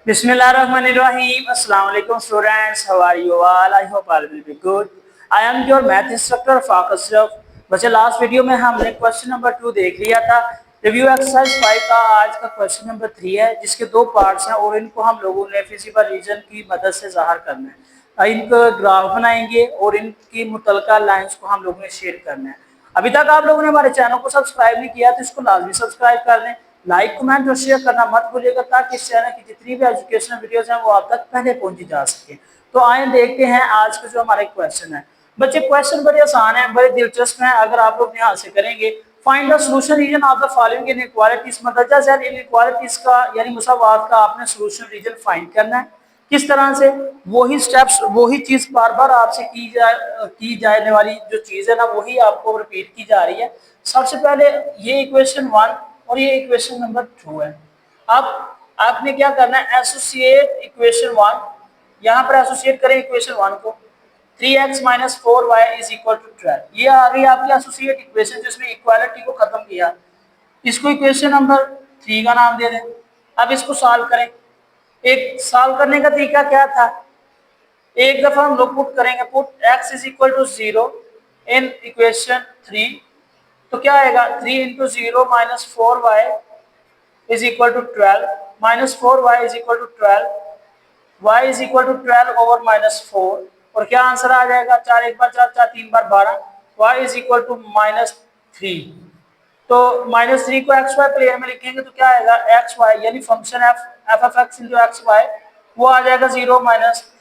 Bismillahirrahmanirrahim. Assalamu alaikum students. How are you all? I hope all will be good. I am your math instructor Faq Ashraf. बच्चे last video में हमने question number 2 देख लिया था। Review exercise 5 का आज का क्वेश्चन नंबर 3 है, जिसके दो पार्ट्स हैं और इनको हम लोगों ने फिजिकल रीजन की मदद से ज़ाहिर करना है। इनको ग्राफ बनाएंगे और इनकी मुतलका लाइंस को हम लोगों ने शेयर करना है। अभी तक आप लोगों ने हमारे चैनल को सब्सक्राइब नहीं किया तो इसको लाजमी सब्सक्राइब कर लें। लाइक कमेंट और शेयर करना मत भूलिएगा ताकि इस चैनल की जितनी भी एजुकेशनल वीडियोस हैं वो आप तक पहले पहुंची जा सके। तो आइए देखते हैं आज का जो हमारा क्वेश्चन है। बच्चे क्वेश्चन बड़े आसान है, बड़े दिलचस्प हैं। अगर आप लोग ध्यान से करेंगे, find the solution region of the following inequalities, मदरजा झैल इनइक्वालिटीज का यानी मुसावात का आपने सॉल्यूशन रीजन फाइंड करना है। किस तरह से? वही स्टेप्स, वही चीज बार बार आपसे की जाने वाली जो चीज है ना, वही आपको रिपीट की जा रही है। सबसे पहले ये इक्वेशन 1 और ये इक्वेशन नंबर 2 है। अब आपने क्या करना है, एसोसिएट इक्वेशन 1, यहाँ पर एसोसिएट करें इक्वेशन 1 को। 3x - 4y = 12। ये आ गई आपकी एसोसिएट इक्वेशन जिसमें इक्वालिटी को खत्म किया। इसको इक्वेशन नंबर 3 का नाम दे दें। अब इसको सॉल्व करें। एक सॉल्व करने का तरीका क्या था, एक दफा हम लोग पुट करेंगे, पुट x = 0 इन इक्वेशन 3, तो क्या आएगा 3 × 0 - 4y = 12 - 4y = 12, y = 12 over -4, और क्या आंसर आ जाएगा, 4 एक बार 4, 4 3 बार 12, y = -3। तो -3 को एक्स वाई प्लेन में लिखेंगे तो क्या आएगा, एक्स वाई यानी function f of x into x y, वो आ जाएगा 0 -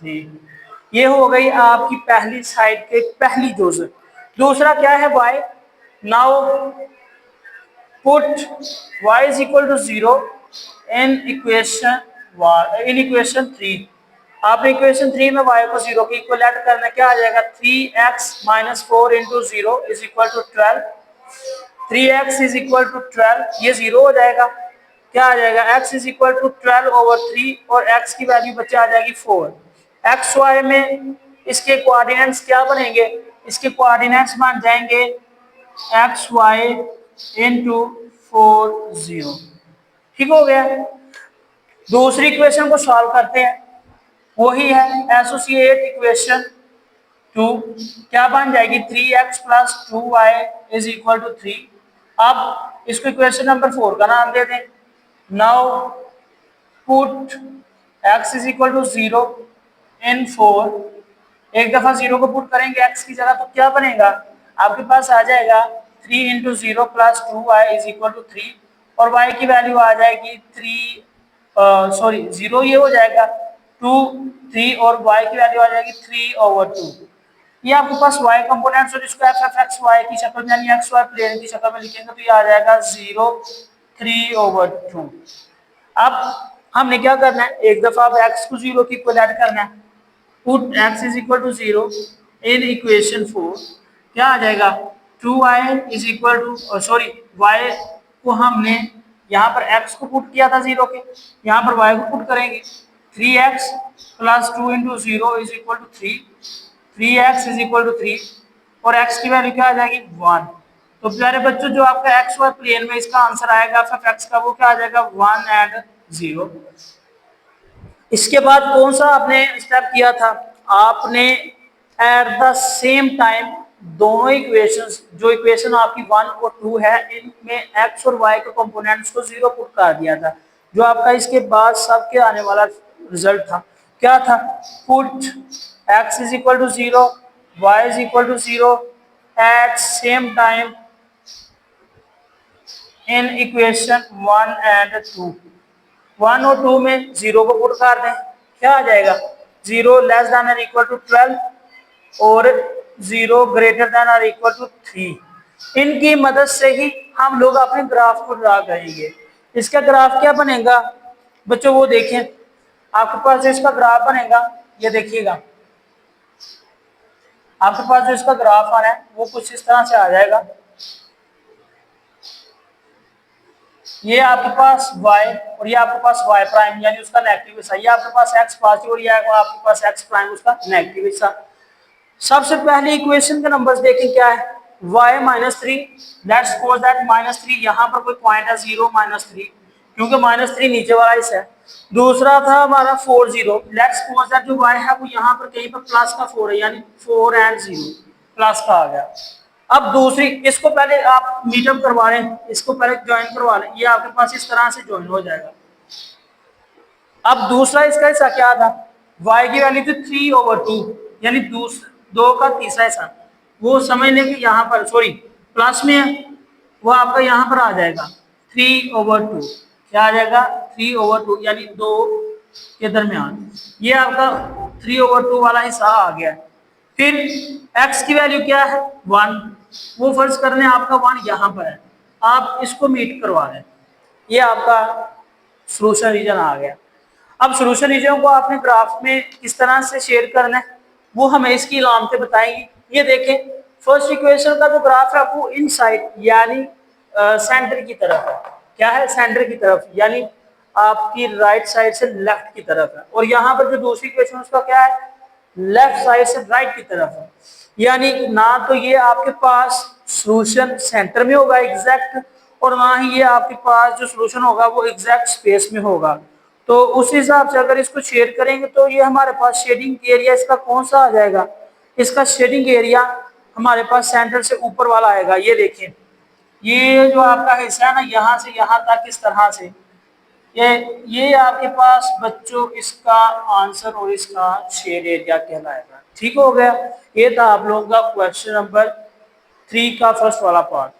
3। ये हो गई आपकी पहली साइड के पहली जुज़। दूसरा क्या है, y। Now put y = 0 in equation 3। आपने इक्वेशन 3 में y को 0 के इक्वल ऐड करना, क्या आ जाएगा 3x - 4 × 0 = 12। 3x = 12, ये 0 हो जाएगा। क्या आ जाएगा, x = 12/3 और x की वैल्यू बच्चे आ जाएगी 4। एक्स वाई में इसके कोऑर्डिनेट्स क्या बनेंगे, इसके कोऑर्डिनेट्स बन जाएंगे एक्स वाई इंटू 4 0। ठीक हो गया। दूसरी इक्वेशन को सॉल्व करते हैं, वही है एसोसिएट इक्वेशन 2। क्या बन जाएगी 3x + 2y = 3। अब इसको इक्वेशन नंबर 4 का नाम दे दें। नाउ पुट x = 0 इन 4, एक दफा 0 को पुट करेंगे x की जगह तो क्या बनेगा, आपके पास आ जाएगा 3 × 0 + 2y = 3, और y की वैल्यू आ जाएगी 0 ये हो जाएगा 2 3, और y की वैल्यू आ जाएगी 3/2। ये आपके पास y कंपोनेंट्स, और इसको f(x, y) की शक्ल में यानी xy प्लेन की शक्ल में लिखेंगे तो ये आ जाएगा 0 3/2। अब हमने क्या करना है, एक दफा अब x को 0 की इक्वल ऐड करना है। पुट x = 0 इन इक्वेशन 4, क्या आ जाएगा 2y y को हमने यहाँ पर x को पुट किया था 0 के, यहाँ पर y को पुट करेंगे। 3x + 2 × 0 = 3, 3x = 3, और x की वैल्यू क्या आ जाएगी 1। तो प्यारे बच्चों, जो आपका एक्स वाई प्लेन में इसका आंसर आएगा f(x) का, वो क्या आ जाएगा 1 और 0। इसके बाद कौन सा आपने स्टेप किया था, आपने एट द सेम टाइम दोनों इक्वेशंस, जो इक्वेशन आपकी 1 और 2 है, इनमें x और y के कंपोनेंट्स को 0 पुट कर दिया था। जो आपका इसके बाद सबके आने वाला रिजल्ट था, क्या था, put x = 0 y = 0 at same time in equation 1 और 2। 1 और 2 में 0 को पुट कर दें, क्या आ जाएगा 0 लेस देन और इक्वल टू 12 और 0 ग्रेटर देन और इक्वल टू 3। इनकी मदद से ही हम लोग अपने ग्राफ को ड्रा करेंगे। इसका ग्राफ क्या बनेगा बच्चों, वो देखें। आपके पास जो इसका ग्राफ बनेगा, ये देखिएगा, आपके पास जो इसका ग्राफ आना है वो कुछ इस तरह से आ जाएगा। ये आपके पास y और ये आपके पास y प्राइम यानी उसका नेगेटिव हिस्सा, ये आपके पास x पॉजिटिव और ये आपके पास x प्राइम उसका नेगेटिव हिस्सा। सबसे पहले इक्वेशन के नंबर्स देखें क्या है, y - 3, लेट्स सपोज दैट -3, यहाँ पर कोई पॉइंट है 0 - 3, क्योंकि -3 नीचे वाला हिस्सा है। दूसरा था हमारा 4 0, लेट्स सपोज दैट जो y है वो यहाँ पर कहीं पर प्लस का 4 है, यानी 4 and 0 प्लस का आ गया। अब दूसरी, इसको पहले आप मीटअप करवा लें, इसको पहले ज्वाइन करवा लें, ये आपके पास इस तरह से ज्वाइन हो जाएगा। अब दूसरा इसका हिस्सा क्या था, y की वैल्यू थी 3/2, यानी 2 का तीसरा हिस्सा, वो समझ लें कि यहाँ पर सॉरी प्लस में है, वो आपका यहाँ पर आ जाएगा 3/2। क्या आ जाएगा 3/2, यानी 2 के दरमियान, ये आपका 3/2 वाला हिस्सा आ गया। फिर x की वैल्यू क्या है 1, वो फर्ज करने आपका 1 यहाँ पर है, आप इसको मीट करवा दें, ये आपका सोल्यूशन रीजन आ गया। अब सोल्यूशन रीजन को आपने ग्राफ में किस तरह से शेयर करना है वो हमें इसकी अलामतें बताएंगी। ये देखें, फर्स्ट इक्वेशन का जो ग्राफ है वो इन साइड यानी सेंटर की तरफ है। क्या है, सेंटर की तरफ, यानी आपकी राइट साइड से लेफ्ट की तरफ है। और यहाँ पर जो दूसरी इक्वेशन उसका क्या है, लेफ्ट साइड से राइट की तरफ है। यानी ना तो ये आपके पास सोल्यूशन सेंटर में होगा एग्जैक्ट, और ना ही ये आपके पास जो सोल्यूशन होगा वो एग्जैक्ट स्पेस में होगा। तो उस हिसाब से अगर इसको शेड करेंगे तो ये हमारे पास शेडिंग एरिया इसका कौन सा आ जाएगा, इसका शेडिंग एरिया हमारे पास सेंटर से ऊपर वाला आएगा। ये देखें, ये जो आपका हिस्सा है ना, यहाँ से यहाँ तक इस तरह से, ये आपके पास बच्चों इसका आंसर और इसका शेड एरिया कहलाएगा। ठीक हो गया, ये था आप लोगों का क्वेश्चन नंबर 3 का फर्स्ट वाला पार्ट।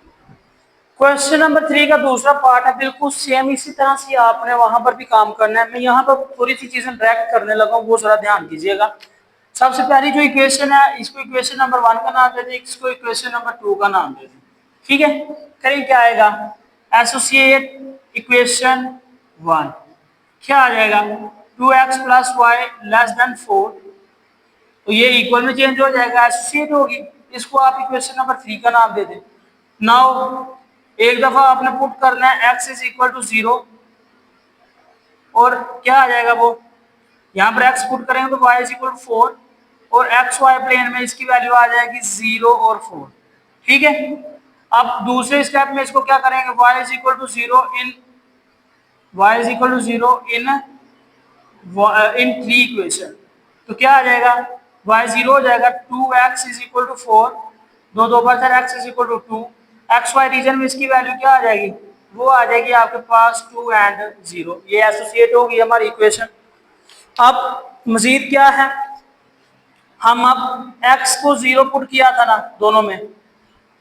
क्वेश्चन नंबर 3 का दूसरा पार्ट है बिल्कुल सेम, इसी तरह से आपने वहां पर भी काम करना है। मैं यहाँ पर थोड़ी सी चीजें डायरेक्ट करने लगा हूँ, वो जरा ध्यान दीजिएगा। सबसे पहली जो इक्वेशन है, इसको इक्वेशन नंबर 1 का नाम दे दें, इसको इक्वेशन नंबर 2 का नाम दे दें। ठीक है, करें क्या आएगा, एसोसिएट इक्वेशन 1 क्या आ जाएगा, 2x + y < 4, तो ये इक्वल में चेंज हो जाएगा, एसोसिएट होगी। इसको आप इक्वेशन नंबर 3 का नाम दे दें। नाउ एक दफा आपने पुट करना है x = 0, और क्या आ जाएगा वो, यहाँ पर x पुट करेंगे तो y = 4, और एक्स वाई प्लेन में इसकी वैल्यू आ जाएगी 0 और 4। ठीक है, अब दूसरे स्टेप में इसको क्या करेंगे, y = 0 इन 3 इक्वेशन, तो क्या आ जाएगा, y 0 हो जाएगा, 2x = 4, 2 2 बार 4, x = 2, एक्स वाई रीजन में इसकी वैल्यू क्या आ जाएगी, वो आ जाएगी आपके पास 2 and 0। ये एसोसिएट होगी हमारी इक्वेशन। अब मजीद क्या है, हम अब x को 0 पुट किया था ना दोनों में,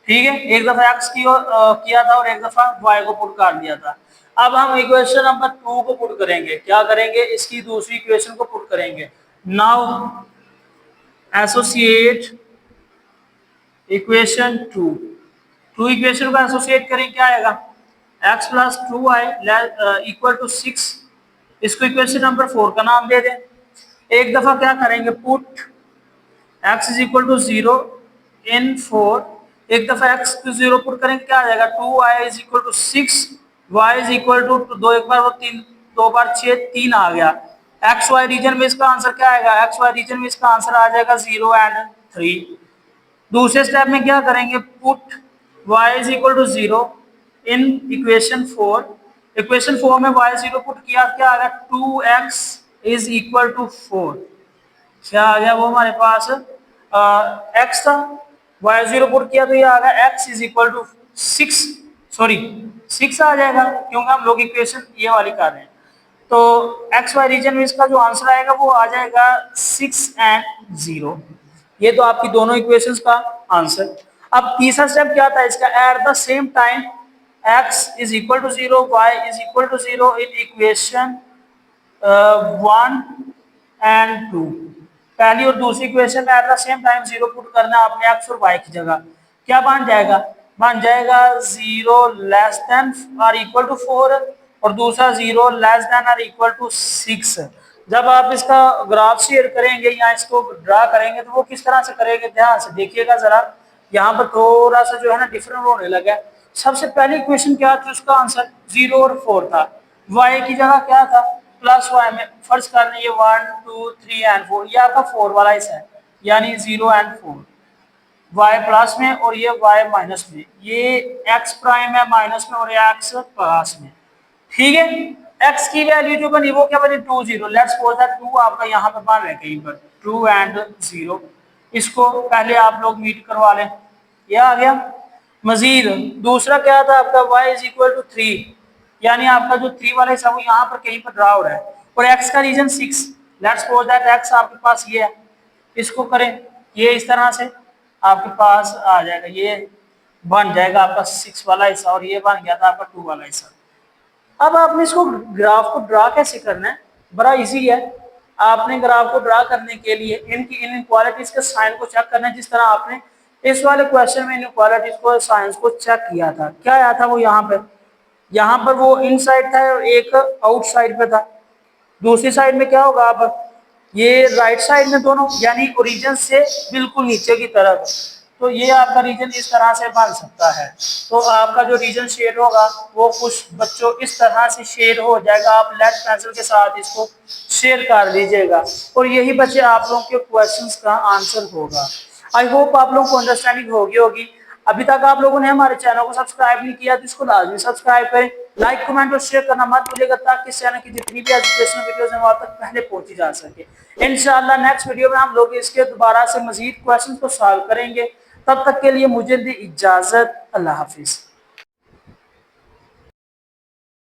ठीक है, एक दफा x किया था और एक दफा y को पुट कर दिया था। अब हम इक्वेशन नंबर 2 को पुट करेंगे, क्या करेंगे, इसकी दूसरी इक्वेशन को पुट करेंगे। नाउ एसोसिएट इक्वेशन 2 इक्वेशन को एसोसिएट करें, क्या आएगा, x + 2y = 6, इसको इक्वेशन नंबर 4 का नाम दे दें। एक दफा क्या करेंगे, पुट x = 0 इन 4, एक दफा x को 0 पुट करेंगे, क्या आ जाएगा, 2y = 6, y = 2 एक बार वो 3, 2 बार 6, 3 आ गया। एक्स वाई रीजन में इसका आंसर क्या आएगा, एक्स वाई रीजन में इसका आंसर आ जाएगा 0 and 3। दूसरे स्टेप में क्या करेंगे, put y = 0 in equation 4, equation 4 में y 0 पुट किया, क्या आ गया, 2x = 4, क्या आ गया वो हमारे पास x था, y 0 पुट किया तो ये आ गया x = 6, सॉरी 6 आ जाएगा, क्योंकि हम लोग इक्वेशन ये वाली कर रहे हैं। तो एक्स वाई रीजन में इसका जो आंसर आएगा वो आ जाएगा 6 and 0। ये तो आपकी दोनों इक्वेशंस का आंसर। अब तीसरा स्टेप क्या था इसका, at the same time x = 0, y = 0 in equation 1 and 2। पहली और दूसरी इक्वेशन में at the same time 0 put करना है आपने x और y की जगह, क्या बन जाएगा, 0 < = 4, और दूसरा 0 < = 6। जब आप इसका ग्राफ शेयर करेंगे या इसको ड्रा करेंगे तो वो किस तरह से करेंगे, ध्यान से देखिएगा जरा, यहाँ पर थोड़ा सा जो है ना डिफरेंट होने लगा है। सबसे पहली इक्वेशन क्या थी, उसका आंसर 0 और 4 था, y की जगह क्या था, +y में फर्ज करने, ये 1 2 3 and 4, ये आपका 4 वाला हिस्सा है, यानी 0 and 4, y प्लस में और ये y माइनस में, ये x प्राइम है माइनस में और ये x प्लस में। ठीक है। x की वैल्यू जो बनी वो क्या बनी 2 0। लेट्स सपोज दैट 2 आपका यहाँ पर बन है कहीं पर 2 एंड 0। इसको पहले आप लोग मीट करवा लें, ये आ गया। मजीद दूसरा क्या था आपका y इज इक्वल टू 3, यानी आपका जो 3 वाला हिस्सा वो यहाँ पर कहीं पर ड्रा हो रहा है और x का region 6। Let's suppose that x आपके पास ये है, इसको करें ये इस तरह से आपके पास आ जाएगा, ये बन जाएगा आपका 6 वाला हिस्सा और ये बन गया था आपका 2 वाला हिस्सा। अब आपने इसको ग्राफ को ड्रा कैसे करना है, बड़ा इजी है। आपने ग्राफ को ड्रा करने के लिए इनकी इनइक्वालिटीज के साइन को चेक करना है, जिस तरह आपने इस वाले क्वेश्चन में इनइक्वालिटीज को साइंस को चेक किया था। क्या आया था वो यहाँ पर वो इनसाइड था और एक आउटसाइड पे था। दूसरी साइड में क्या होगा, अब ये राइट साइड में दोनों यानी ओरिजिन से बिल्कुल नीचे की तरफ, तो ये आपका रीजन इस तरह से बन सकता है। तो आपका जो रीजन शेड होगा वो कुछ बच्चों इस तरह से शेड हो जाएगा। आप लेड पेंसिल के साथ इसको शेयर कर लीजिएगा और यही बच्चे आप लोगों के क्वेश्चंस का आंसर होगा। आई होप आप लोगों को अंडरस्टैंडिंग होगी। अभी तक आप लोगों ने हमारे चैनल को सब्सक्राइब नहीं किया तो इसको लाजमी सब्सक्राइब करें, लाइक कमेंट और शेयर करना मत भूलिएगा ताकि इस चैनल की जितनी भी एजुकेशनल वीडियोस हैं वहां तक पहले पहुंची जा सके। इंशाअल्लाह नेक्स्ट वीडियो में हम लोग इसके दोबारा से मजीद क्वेश्चन को सॉल्व करेंगे। तब तक के लिए मुझे दी इजाजत, अल्लाह हाफिज।